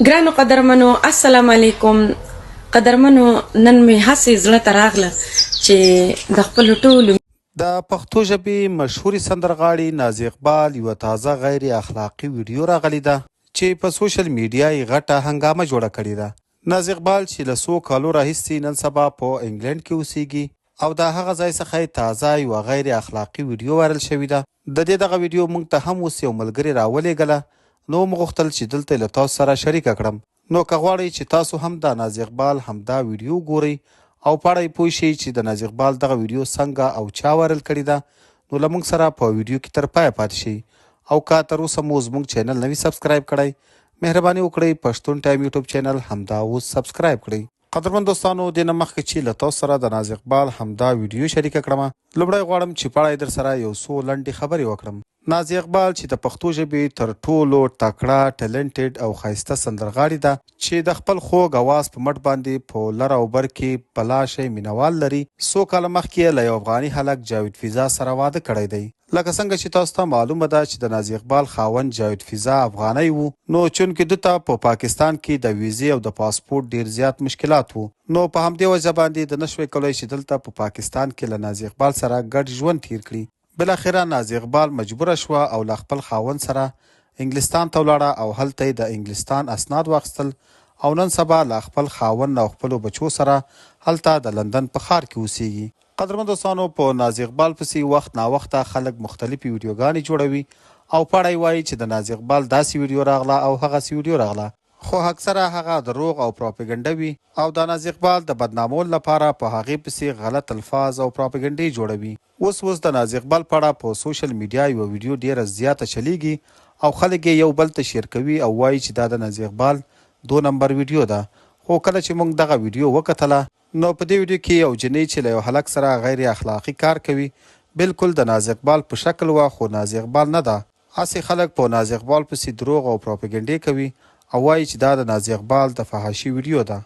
ګرانو قدرمنو السلام علیکم. قدرمنو نن مې هسې زړه ته راغله چې د خپلو ټولو د پښتو ژبې مشهوري سندرغاړي نازي اقبال یوه تازه غیر اخلاقي ویډیو راغلی ده چې په سوشل میډیا یې غټه هنګامه جوړه کړې ده. نازي اقبال چې له څو کالو راهیسې نن سبا په انګلند کې اوسیږي او د هغه ځای څخه یې تازه یوه غیر اخلاقي ویډیو وایرل شوې ده. د دې دغه ویډیو موږ ته هم اوس یو ملګري راولېږله، نو موږ غوښتل چې دلته له تاسو سره شریکه کړم. نو که غواړئ چې تاسو هم د نازي اقبال همدا ویډیو ګورئ او په اړه یې پوه شئ چې د نازي اقبال دغه ویډیو څنګه او چا وایرل کړې ده، نو له موږ سره په ویډیو کې تر پایه پاتې شئ. او که تر اوسه مو زموږ چینل نه وي سبسکرایب کړی، مهرباني وکړئ پښتون ټایم یوټیوب چینل همدا اوس سبسکرایب کړئ. قدرمن دوستانو، دې نه مخکې چې له تاسو سره د نازي اقبال همدا ویډیو شریکه کړم، لومړی غواړم چې په اړه یې در سره یو څو لنډې خبرې وکړم. نازي اقبال چې د پښتو ژبې تر ټولو تکړه ټیلنټډ او ښایسته سندرغاړې ده چې د خپل خوږ اواز په مټ باندې په لر او بر کې بلا شی مینوال لري. څو کاله مخکې یې له یو افغاني هلک جاوید فضا سره واده کړی دی. لکه څنګه چې تاسو ته معلومه ده چې د نازي اقبال خاوند جاوید فضا افغانی و، نو چونکې ده ته په پاکستان کې د ویزې او د پاسپورټ ډیر زیات مشکلات وو، نو په همدې وجه باندې د نشوی کولی چې دلته په پاکستان کې له نازي اقبال سره ګډ ژوند تیر کړي. بالاخره نازي اقبال مجبوره شوه او له خپل خاوند سره انګلستان ته ولاړه او هلته یې د انګلستان اسناد واخیستل او نن سبا له خپل خاوند او خپلو بچو سره هلته د لندن په ښار کې اوسیږي. قدرمن دوستانو، په نازي اقبال پسې وخت ناوخته خلک مختلفې ویډیوګانې جوړوي او په اړه یې وایي چې د نازي اقبال داسې ویډیو راغله او هغسې ویډیو راغله، خو اکثره هغه دروغ او پراپګنډه وي او د نازي اقبال د بدنامولو لپاره په هغې پسې غلط الفاظ او پراپګنډې جوړوي. اوس د نازي اقبال په اړه په سوشل میډیا یوه ویډیو ډیره زیاته چلیږي او خلک یې یو بل ته شیر کوي او وایي چې دا د نازي اقبال 2 نمبر ویډیو ده. خو کله چې موږ دغه ویډیو وکتله، نو په دې ویډیو کې یو جنۍ چې له یو هلک سره غیر اخلاقي کار کوي بالکل د نازي اقبال په شکل وه، خو نازي اقبال نه ده. هسې خلک په نازي اقبال پسې دروغ او پراپګنډې کوي او وایي چې دا د نازي اقبال د فحاشي ویډیو ده.